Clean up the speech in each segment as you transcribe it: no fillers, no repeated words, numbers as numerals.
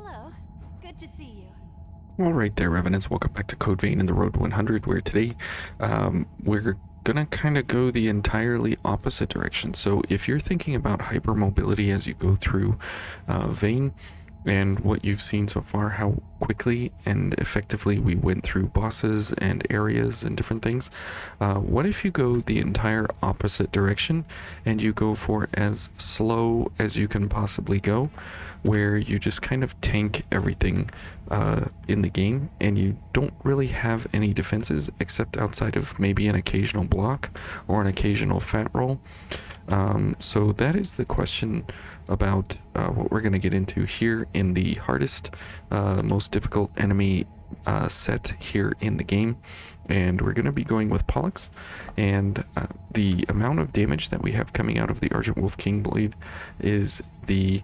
Hello. Good to see you. All right there, Revenants. Welcome back to Code Vein in the Road 100, where today we're gonna kind of go the entirely opposite direction. So if you're thinking about hypermobility as you go through Vein, and what you've seen so far, how quickly and effectively we went through bosses and areas and different things. What if you go the entire opposite direction and you go for as slow as you can possibly go, where you just kind of tank everything in the game and you don't really have any defenses except outside of maybe an occasional block or an occasional fat roll. So that is the question about what we're going to get into here in the hardest, most difficult enemy set here in the game. And we're going to be going with Pollux, and the amount of damage that we have coming out of the Argent Wolf King Blade is the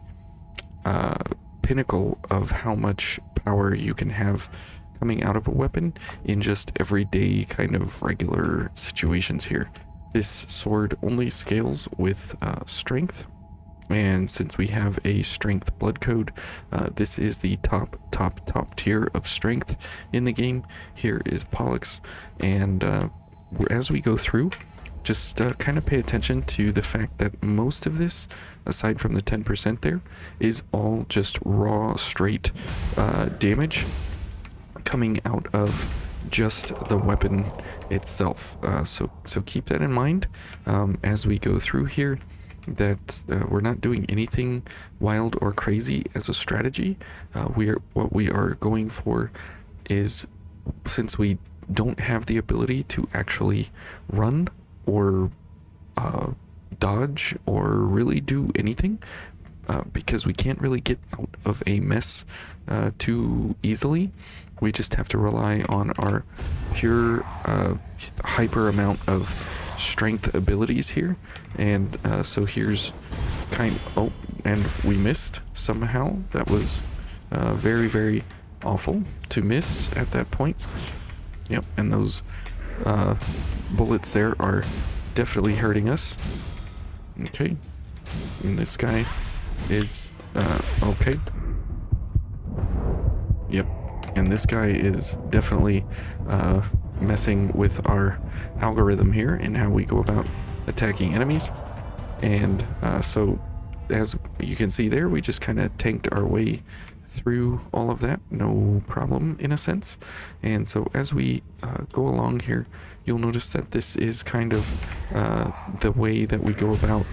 pinnacle of how much power you can have coming out of a weapon in just everyday kind of regular situations here. This sword only scales with strength, and since we have a strength blood code, this is the top tier of strength in the game. Here is Pollux, and as we go through, just kind of pay attention to the fact that most of this, aside from the 10% there, is all just raw, straight damage coming out of just the weapon itself. So keep that in mind as we go through here, that we're not doing anything wild or crazy as a strategy. What we are going for is, since we don't have the ability to actually run or dodge or really do anything, because we can't really get out of a mess too easily. We just have to rely on our pure hyper amount of strength abilities here. And so here's and we missed somehow. That was very, very awful to miss at that point. Yep, and those bullets there are definitely hurting us. Okay, and this guy is okay. Yep, and this guy is definitely messing with our algorithm here and how we go about attacking enemies. And so as you can see there, we just kind of tanked our way through all of that, no problem in a sense. And so as we go along here, you'll notice that this is kind of the way that we go about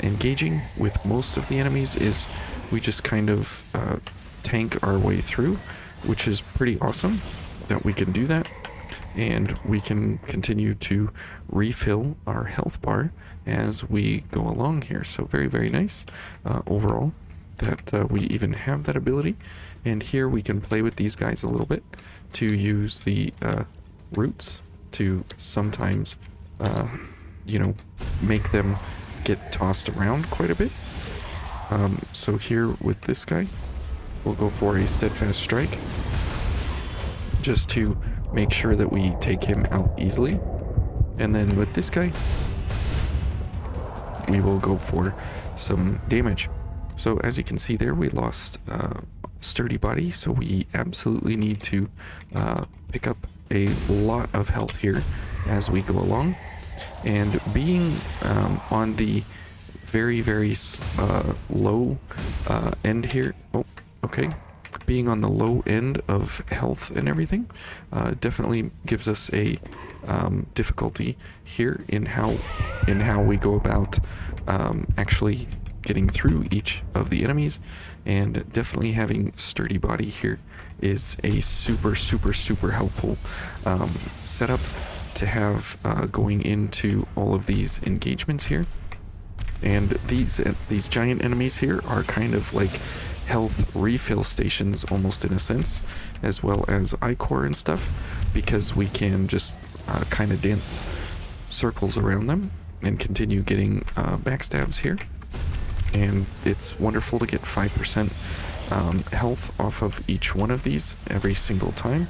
engaging with most of the enemies, is we just kind of tank our way through, which is pretty awesome that we can do that. And we can continue to refill our health bar as we go along here. So very, very nice overall that we even have that ability. And here we can play with these guys a little bit to use the roots to sometimes make them get tossed around quite a bit. So here with this guy, we'll go for a steadfast strike just to make sure that we take him out easily. And then with this guy, we will go for some damage. So as you can see there, we lost sturdy body, so we absolutely need to pick up a lot of health here as we go along. And being on the very, very low end here, being on the low end of health and everything definitely gives us a difficulty here in how we go about actually getting through each of the enemies. And definitely having sturdy body here is a super helpful setup to have going into all of these engagements here. And these giant enemies here are kind of like health refill stations almost, in a sense, as well as Ichor and stuff, because we can just kind of dance circles around them and continue getting backstabs here. And it's wonderful to get 5% health off of each one of these every single time,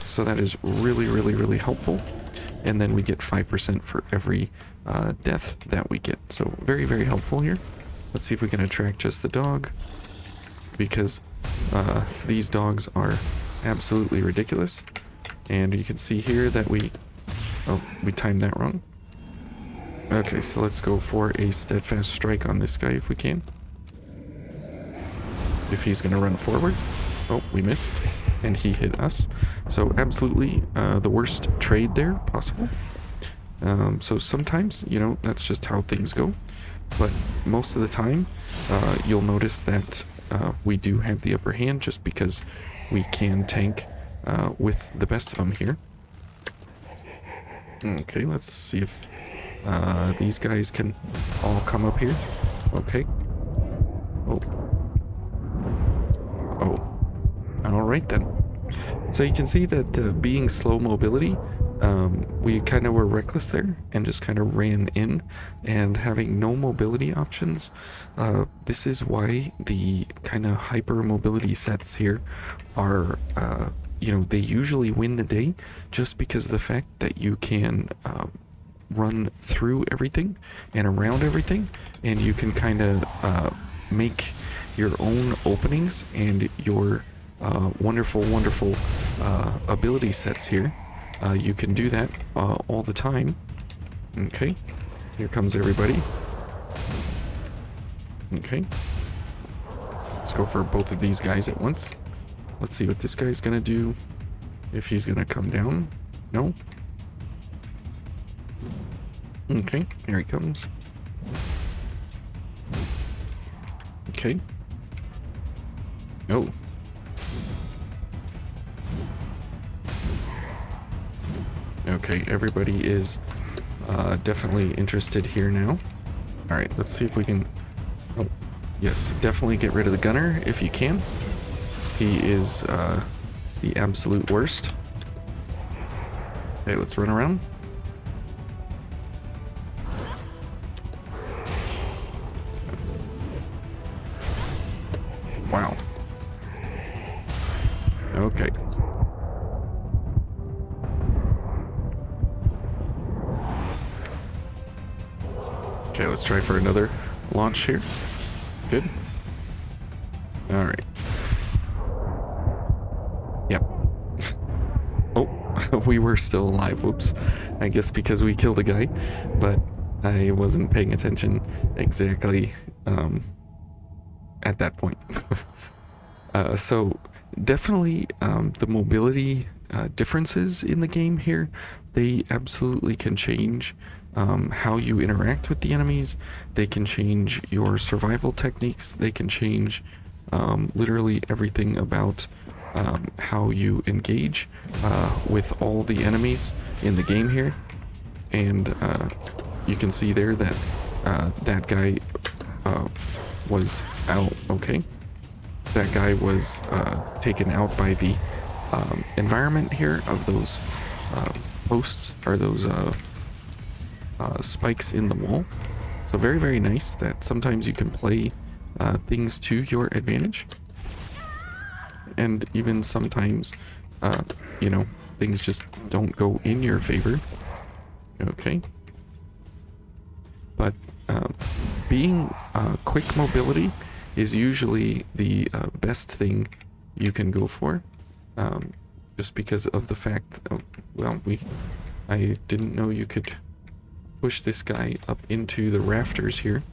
so that is really helpful. And then we get 5% for every death that we get, so very helpful here. Let's see if we can attract just the dog, because These dogs are absolutely ridiculous. And you can see here that we timed that wrong. Okay, so let's go for a steadfast strike on this guy if we can. If he's gonna run forward. Oh, we missed. And he hit us. So absolutely the worst trade there possible. So sometimes, you know, that's just how things go. But most of the time, you'll notice that we do have the upper hand just because we can tank with the best of them here. Okay, let's see if these guys can all come up here. Okay. Oh. Oh. Alright then. So you can see that being slow mobility, we kind of were reckless there and just kind of ran in, and having no mobility options. This is why the kind of hyper mobility sets here are, you know, they usually win the day just because of the fact that you can run through everything and around everything, and you can kind of make your own openings and your wonderful ability sets here. You can do that all the time. Okay, here comes everybody. Okay, let's go for both of these guys at once. Let's see what this guy's gonna do. If he's gonna come down. No. Okay, here he comes. Okay. Oh. Okay, everybody is definitely interested here now. Alright, let's see if we can... Oh, yes, definitely get rid of the gunner if you can. He is the absolute worst. Okay, let's run around. Wow. Okay. Okay, let's try for another launch here. Good. Alright. Yep. Oh, we were still alive. Whoops. I guess because we killed a guy, but I wasn't paying attention exactly at that point. So definitely the mobility differences in the game here, they absolutely can change how you interact with the enemies. They can change your survival techniques. They can change literally everything about how you engage with all the enemies in the game here. And you can see there that that guy was out. Okay, that guy was taken out by the environment here of those posts, or those spikes in the wall. So very nice that sometimes you can play things to your advantage, and even sometimes you know, things just don't go in your favor. Okay, but being quick mobility is usually the best thing you can go for, just because of the fact, well, I didn't know you could push this guy up into the rafters here.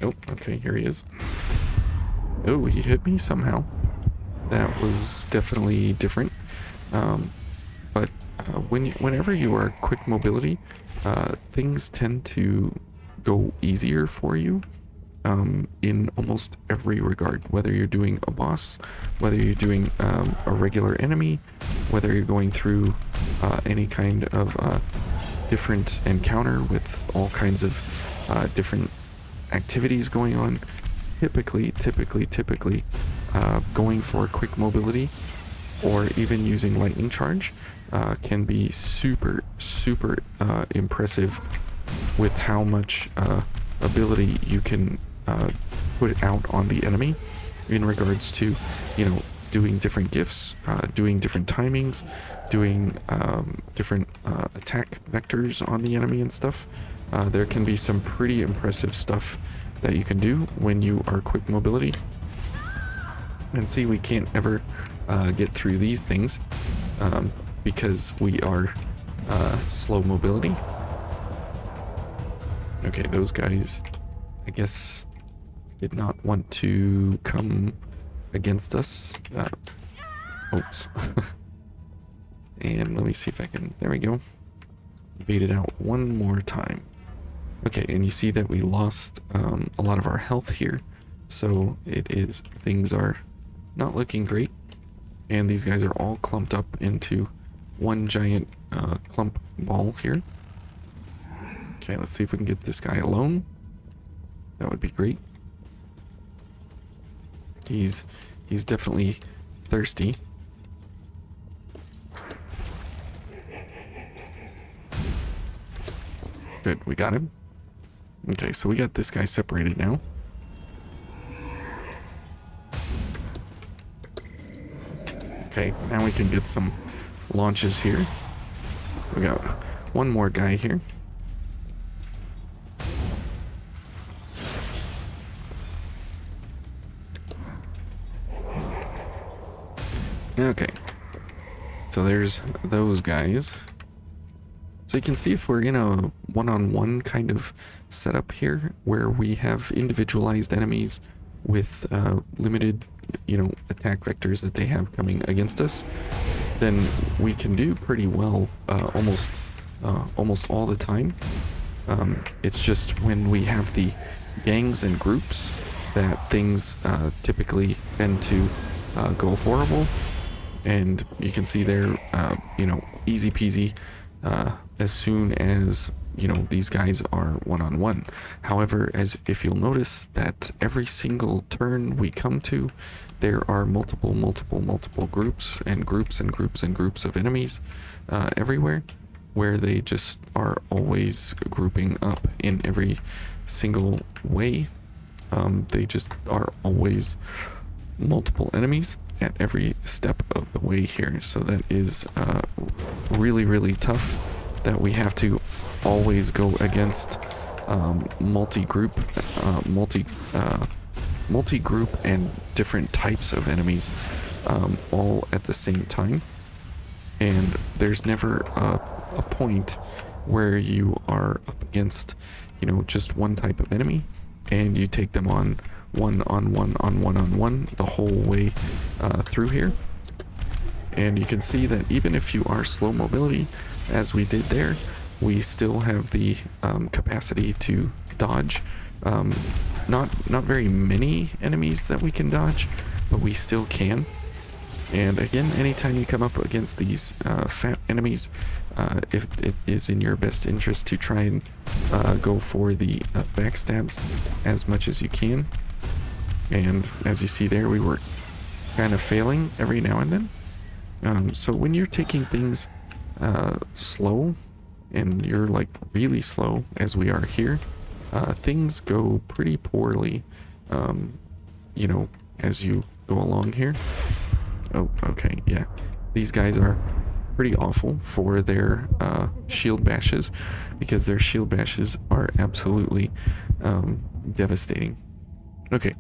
Oh, okay, here he is. Oh, he hit me somehow. That was definitely different. But whenever you are quick mobility, things tend to go easier for you in almost every regard. Whether you're doing a boss, whether you're doing a regular enemy, whether you're going through any kind of different encounter with all kinds of different activities going on, typically going for quick mobility or even using lightning charge can be super impressive with how much ability you can put out on the enemy in regards to, you know, doing different gifts, doing different timings, doing different attack vectors on the enemy and stuff. There can be some pretty impressive stuff that you can do when you are quick mobility. And see, we can't ever get through these things because we are slow mobility. Okay, those guys, I guess, did not want to come against us. Oops. And let me see if I can, there we go. Bait it out one more time. Okay, and you see that we lost a lot of our health here. So things are not looking great. And these guys are all clumped up into one giant clump ball here. Okay, let's see if we can get this guy alone. That would be great. He's definitely thirsty. Good, we got him. Okay, so we got this guy separated now. Okay, now we can get some launches here. We got one more guy here. Okay, so there's those guys. So you can see if we're in a one-on-one kind of setup here, where we have individualized enemies with limited, attack vectors that they have coming against us, then we can do pretty well almost all the time. It's just when we have the gangs and groups that things typically tend to go horrible. And you can see there, easy peasy as soon as, these guys are one-on-one. However, as if you'll notice that every single turn we come to, there are multiple groups and groups and groups and groups of enemies everywhere, where they just are always grouping up in every single way. They just are always multiple enemies at every step of the way here. So that is really tough, that we have to always go against multi-group and different types of enemies all at the same time. And there's never a point where you are up against just one type of enemy and you take them on one the whole way through here. And you can see that even if you are slow mobility, as we did there, we still have the capacity to dodge. Not very many enemies that we can dodge, but we still can. And again, anytime you come up against these fat enemies, if it is in your best interest to try and go for the backstabs as much as you can. And as you see there, we were kind of failing every now and then. So when you're taking things slow, and you're like really slow as we are here, things go pretty poorly, as you go along here. Oh, okay, yeah. These guys are pretty awful for their shield bashes, because their shield bashes are absolutely devastating. Okay,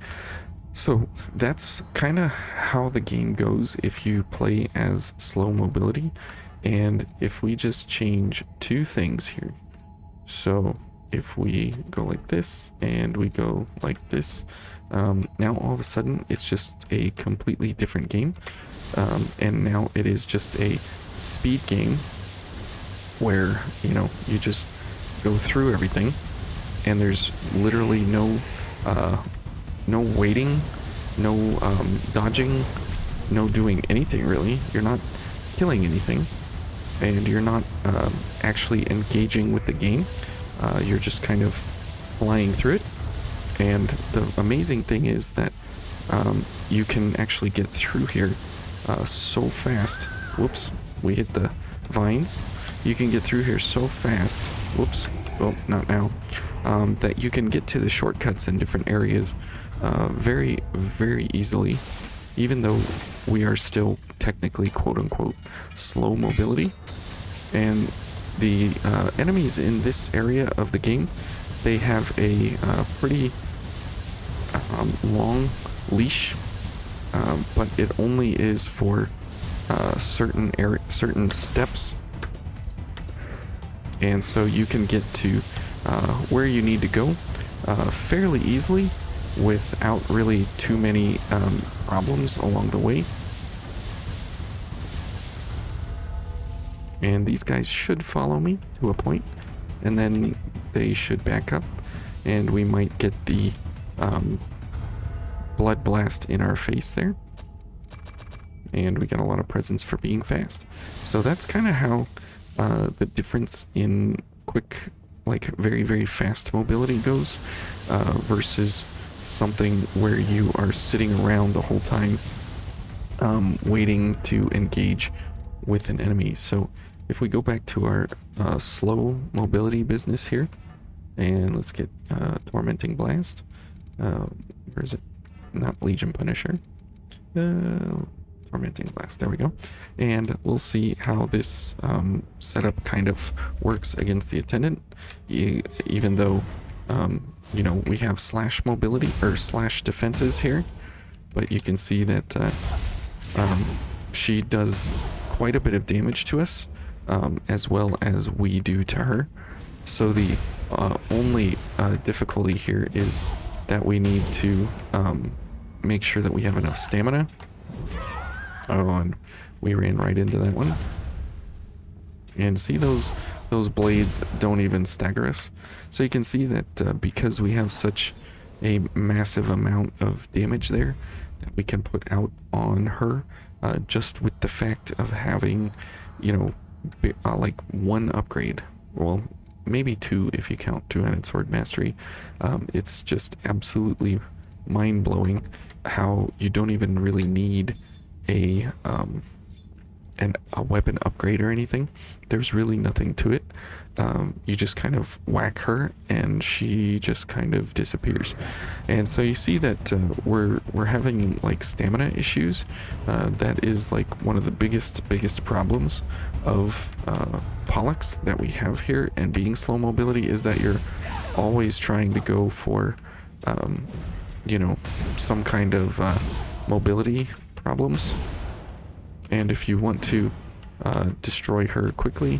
so that's kind of how the game goes if you play as slow mobility. And if we just change two things here, so if we go like this and we go like this, now all of a sudden it's just a completely different game. And now it is just a speed game where, you just go through everything, and there's literally no waiting, no dodging, no doing anything really. You're not killing anything, and you're not actually engaging with the game. You're just kind of flying through it. And the amazing thing is that you can actually get through here so fast. Whoops, we hit the vines. You can get through here so fast. Whoops, oh, not now. That you can get to the shortcuts in different areas very easily, even though we are still technically quote-unquote slow mobility. And the enemies in this area of the game, they have a pretty long leash but it only is for certain steps, and so you can get to where you need to go fairly easily without really too many problems along the way. And these guys should follow me to a point, and then they should back up, and we might get the blood blast in our face there. And we got a lot of presents for being fast. So that's kind of how the difference in quick, like very, very fast mobility goes versus something where you are sitting around the whole time waiting to engage with an enemy. So if we go back to our slow mobility business here, and let's get Tormenting Blast. Where is it? Not Legion Punisher. Tormenting Blast. There we go. And we'll see how this setup kind of works against the Attendant. Even though, you know, we have slash mobility or slash defenses here, but you can see that she does quite a bit of damage to us, as well as we do to her. So the only difficulty here is that we need to make sure that we have enough stamina. Oh, and we ran right into that one. And see, those blades don't even stagger us. So you can see that because we have such a massive amount of damage there that we can put out on her, just with the fact of having, you know, like one upgrade. Well, maybe two if you count two-handed sword mastery. It's just absolutely mind-blowing how you don't even really need a weapon upgrade or anything. There's really nothing to it. You just kind of whack her and she just kind of disappears. And so you see that we're having like stamina issues. That is like one of the biggest problems of Pollux that we have here, and being slow mobility is that you're always trying to go for you know, some kind of mobility problems. And if you want to destroy her quickly,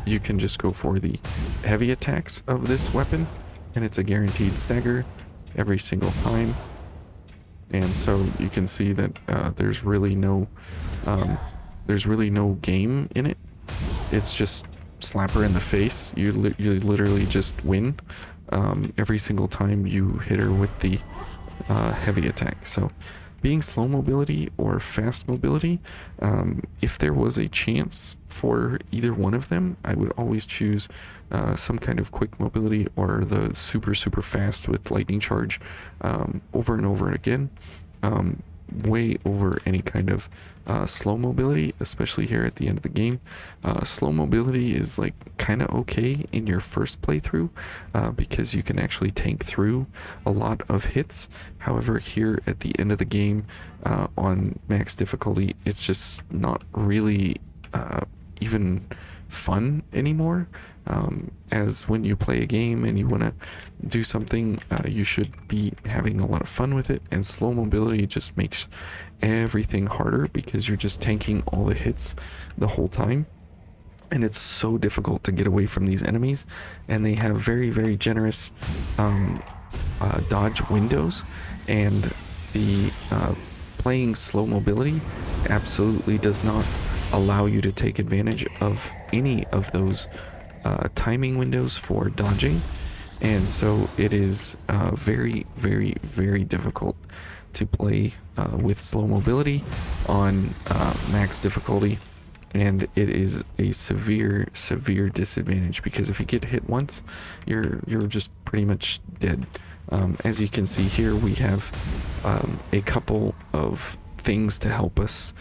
you can just go for the heavy attacks of this weapon, and it's a guaranteed stagger every single time. And so you can see that there's really no game in it. It's just slap her in the face. You literally just win every single time you hit her with the heavy attack. So being slow mobility or fast mobility, if there was a chance for either one of them, I would always choose some kind of quick mobility or the super fast with lightning charge over and over again, way over any kind of slow mobility, especially here at the end of the game. Slow mobility is like kind of okay in your first playthrough because you can actually tank through a lot of hits. However, here at the end of the game on max difficulty, it's just not really even fun anymore. As when you play a game and you want to do something, you should be having a lot of fun with it, and slow mobility just makes everything harder because you're just tanking all the hits the whole time, and it's so difficult to get away from these enemies. And they have very generous dodge windows, and the playing slow mobility absolutely does not allow you to take advantage of any of those timing windows for dodging. And so it is very difficult to play with slow mobility on max difficulty, and it is a severe disadvantage because if you get hit once, you're just pretty much dead. As you can see here, we have a couple of things to help us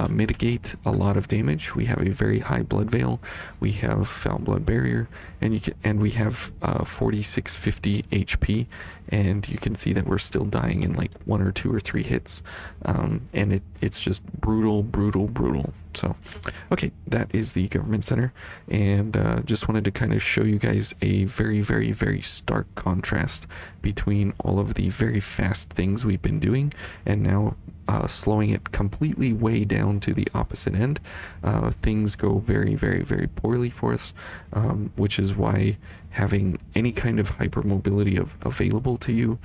mitigate a lot of damage. We have a very high blood veil, we have foul blood barrier, and we have 4650 HP, and you can see that we're still dying in like 1 or 2 or 3 hits, and it's just brutal. So okay, that is the government center, and just wanted to kind of show you guys a very stark contrast between all of the very fast things we've been doing and now slowing it completely way down to the opposite end, things go very, very, very poorly for us, which is why having any kind of hypermobility available to you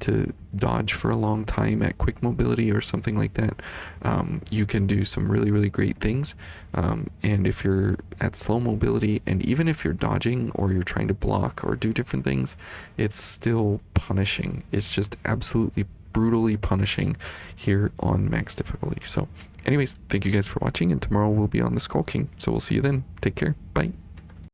to dodge for a long time at quick mobility or something like that, you can do some really, really great things. And if you're at slow mobility, and even if you're dodging or you're trying to block or do different things, it's still punishing. It's just absolutely brutally punishing here on max difficulty. So anyways, thank you guys for watching, and tomorrow we'll be on the Skull King, so we'll see you then. Take care. Bye.